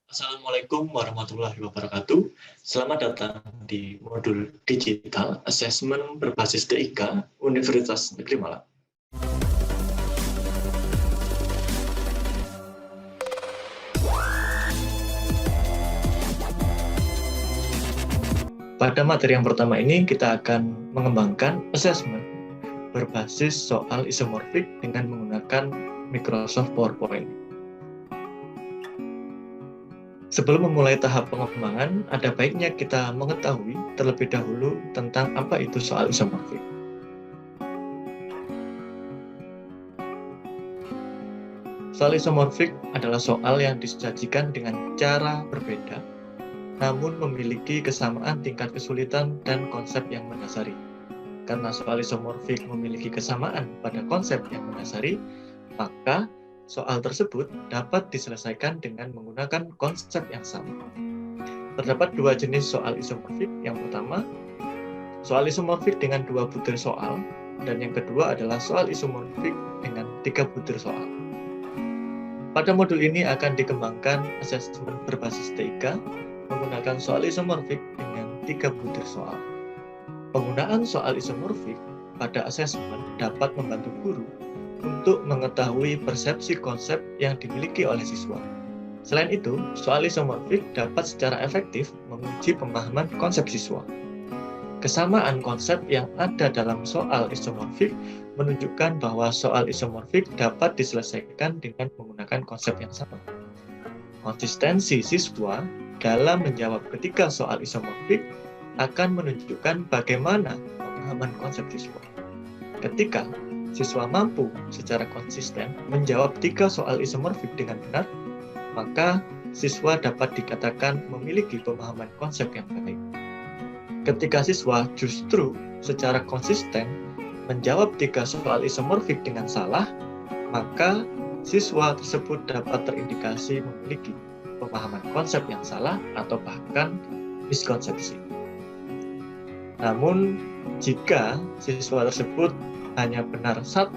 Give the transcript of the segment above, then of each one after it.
Assalamualaikum warahmatullahi wabarakatuh. Selamat datang di modul digital assessment berbasis TIK Universitas Negeri Malang. Pada materi yang pertama ini kita akan mengembangkan assessment berbasis soal isomorfik dengan menggunakan Microsoft PowerPoint. Sebelum memulai tahap pengembangan, ada baiknya kita mengetahui terlebih dahulu tentang apa itu soal isomorfik. Soal isomorfik adalah soal yang disajikan dengan cara berbeda, namun memiliki kesamaan tingkat kesulitan dan konsep yang mendasari. Karena soal isomorfik memiliki kesamaan pada konsep yang mendasari, maka soal tersebut dapat diselesaikan dengan menggunakan konsep yang sama. Terdapat dua jenis soal isomorfik. Yang pertama, soal isomorfik dengan 2 butir soal, dan yang kedua adalah soal isomorfik dengan 3 butir soal. Pada modul ini akan dikembangkan asesmen berbasis TIK menggunakan soal isomorfik dengan 3 butir soal. Penggunaan soal isomorfik pada asesmen dapat membantu guru untuk mengetahui persepsi konsep yang dimiliki oleh siswa. Selain itu, soal isomorfik dapat secara efektif menguji pemahaman konsep siswa. Kesamaan konsep yang ada dalam soal isomorfik menunjukkan bahwa soal isomorfik dapat diselesaikan dengan menggunakan konsep yang sama. Konsistensi siswa dalam menjawab ketika soal isomorfik akan menunjukkan bagaimana pemahaman konsep siswa. Ketika siswa mampu secara konsisten menjawab 3 soal isomorfik dengan benar, maka siswa dapat dikatakan memiliki pemahaman konsep yang baik. Ketika siswa justru secara konsisten menjawab 3 soal isomorfik dengan salah, maka siswa tersebut dapat terindikasi memiliki pemahaman konsep yang salah atau bahkan miskonsepsi. Namun, jika siswa tersebut hanya benar 1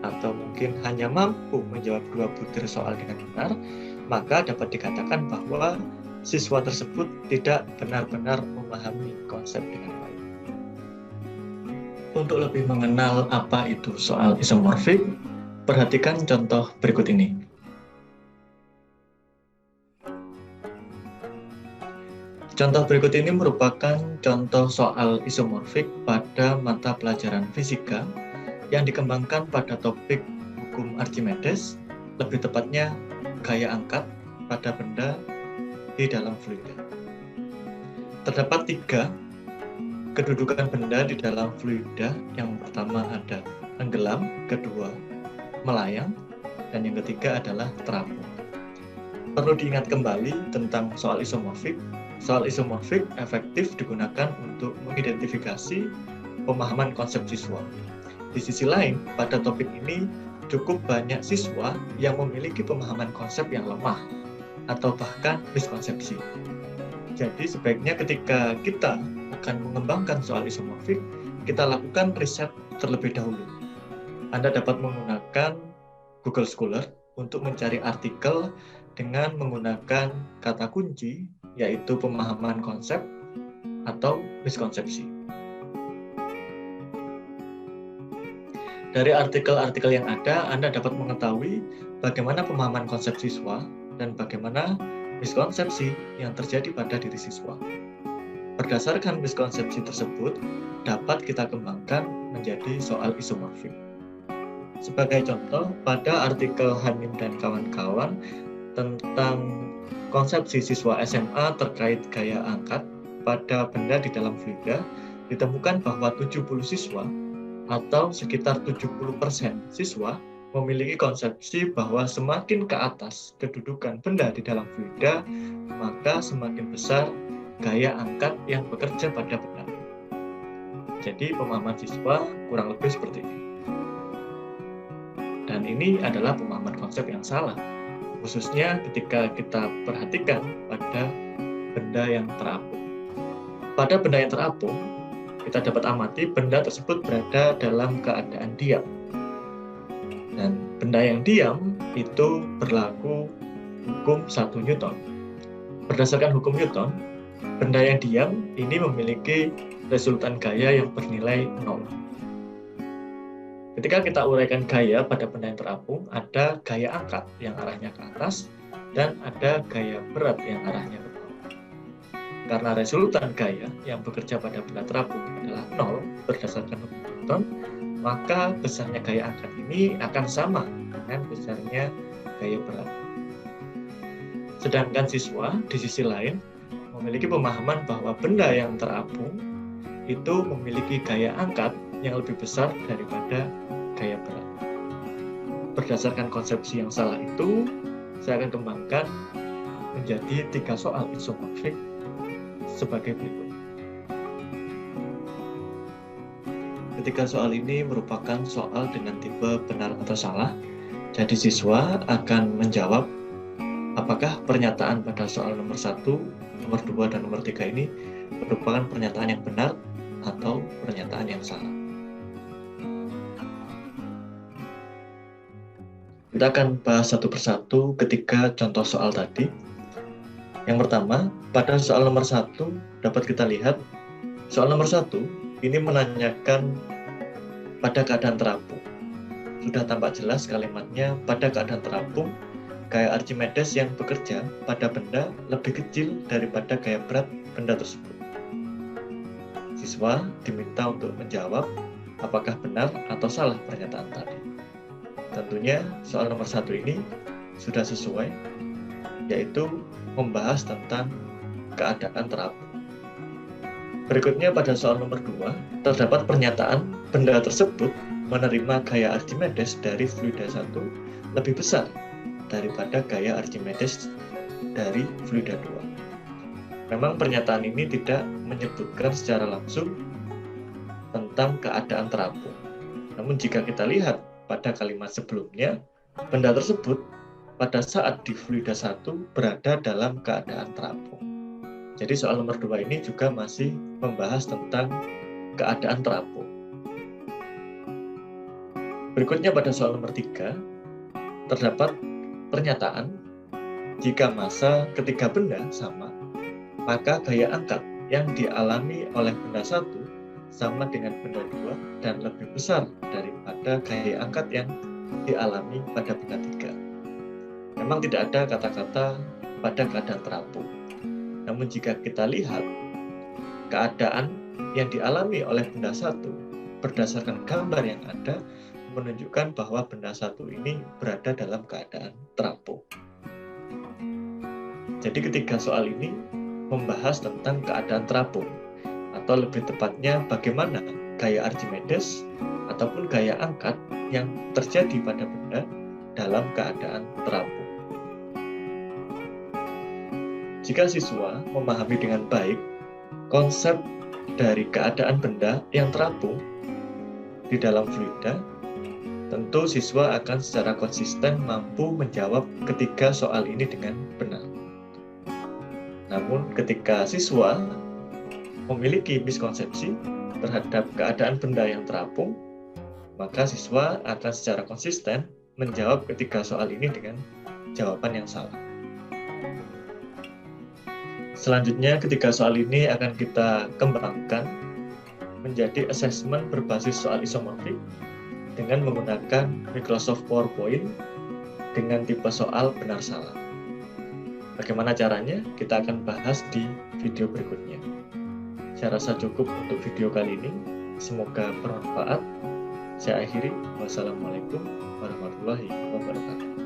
atau mungkin hanya mampu menjawab 2 butir soal dengan benar, maka dapat dikatakan bahwa siswa tersebut tidak benar-benar memahami konsep dengan baik. Untuk lebih mengenal apa itu soal isomorfik, perhatikan contoh berikut ini. Contoh berikut ini merupakan contoh soal isomorfik pada mata pelajaran fisika yang dikembangkan pada topik hukum Archimedes, lebih tepatnya gaya angkat pada benda di dalam fluida. Terdapat 3 kedudukan benda di dalam fluida. Yang pertama ada tenggelam, kedua melayang, dan yang ketiga adalah terapung. Perlu diingat kembali tentang soal isomorfik. Soal isomorfik efektif digunakan untuk mengidentifikasi pemahaman konsep siswa. Di sisi lain, pada topik ini cukup banyak siswa yang memiliki pemahaman konsep yang lemah atau bahkan miskonsepsi. Jadi sebaiknya ketika kita akan mengembangkan soal isomorfik, kita lakukan riset terlebih dahulu. Anda dapat menggunakan Google Scholar untuk mencari artikel dengan menggunakan kata kunci, yaitu pemahaman konsep atau miskonsepsi. Dari artikel-artikel yang ada, Anda dapat mengetahui bagaimana pemahaman konsep siswa dan bagaimana miskonsepsi yang terjadi pada diri siswa. Berdasarkan miskonsepsi tersebut, dapat kita kembangkan menjadi soal isomorfik. Sebagai contoh, pada artikel Hanim dan kawan-kawan tentang konsepsi siswa SMA terkait gaya angkat pada benda di dalam fluida, ditemukan bahwa 70 siswa atau sekitar 70% siswa memiliki konsepsi bahwa semakin ke atas kedudukan benda di dalam fluida, maka semakin besar gaya angkat yang bekerja pada benda. Jadi pemahaman siswa kurang lebih seperti ini. Dan ini adalah pemahaman konsep yang salah, khususnya ketika kita perhatikan pada benda yang terapung. Pada benda yang terapung, kita dapat amati benda tersebut berada dalam keadaan diam. Dan benda yang diam itu berlaku hukum 1 Newton. Berdasarkan hukum Newton, benda yang diam ini memiliki resultan gaya yang bernilai 0. Ketika kita uraikan gaya pada benda yang terapung, ada gaya angkat yang arahnya ke atas dan ada gaya berat yang arahnya ke bawah. Karena resultan gaya yang bekerja pada benda terapung adalah 0 berdasarkan hukum Newton, maka besarnya gaya angkat ini akan sama dengan besarnya gaya berat. Sedangkan siswa di sisi lain memiliki pemahaman bahwa benda yang terapung itu memiliki gaya angkat yang lebih besar daripada gaya berat. Berdasarkan konsepsi yang salah itu, saya akan kembangkan menjadi 3 soal isomorfik sebagai berikut. Ketiga soal ini merupakan soal dengan tipe benar atau salah, jadi siswa akan menjawab apakah pernyataan pada soal nomor 1, nomor 2, dan nomor 3 ini merupakan pernyataan yang benar atau pernyataan yang salah. Kita akan bahas satu persatu ketiga contoh soal tadi. Yang pertama, pada soal nomor 1 dapat kita lihat, soal nomor 1 ini menanyakan pada keadaan terapung. Sudah tampak jelas kalimatnya, pada keadaan terapung, gaya Archimedes yang bekerja pada benda lebih kecil daripada gaya berat benda tersebut. Siswa diminta untuk menjawab apakah benar atau salah pernyataan tadi. Tentunya soal nomor 1 ini sudah sesuai, yaitu membahas tentang keadaan terapung. Berikutnya pada soal nomor 2, terdapat pernyataan benda tersebut menerima gaya Archimedes dari fluida 1 lebih besar daripada gaya Archimedes dari fluida 2. Memang pernyataan ini tidak menyebutkan secara langsung tentang keadaan terapung. Namun jika kita lihat pada kalimat sebelumnya, benda tersebut pada saat di fluida 1 berada dalam keadaan terapung. Jadi soal nomor 2 ini juga masih membahas tentang keadaan terapung. Berikutnya pada soal nomor 3, terdapat pernyataan jika massa ketiga benda sama, maka gaya angkat yang dialami oleh benda 1 sama dengan benda 2 dan lebih besar daripada gaya angkat yang dialami pada benda 3. Memang tidak ada kata-kata pada keadaan terapung. Namun jika kita lihat keadaan yang dialami oleh benda 1 berdasarkan gambar yang ada menunjukkan bahwa benda 1 ini berada dalam keadaan terapung. Jadi ketiga soal ini membahas tentang keadaan terapung, atau lebih tepatnya bagaimana gaya Archimedes ataupun gaya angkat yang terjadi pada benda dalam keadaan terapung. Jika siswa memahami dengan baik konsep dari keadaan benda yang terapung di dalam fluida, tentu siswa akan secara konsisten mampu menjawab ketiga soal ini dengan benar. Namun ketika siswa memiliki miskonsepsi terhadap keadaan benda yang terapung, maka siswa akan secara konsisten menjawab ketiga soal ini dengan jawaban yang salah. Selanjutnya, ketiga soal ini akan kita kembangkan menjadi asesmen berbasis soal isomorfik dengan menggunakan Microsoft PowerPoint dengan tipe soal benar salah. Bagaimana caranya? Kita akan bahas di video berikutnya. Saya rasa cukup untuk video kali ini. Semoga bermanfaat. Saya akhiri. Wassalamualaikum warahmatullahi wabarakatuh.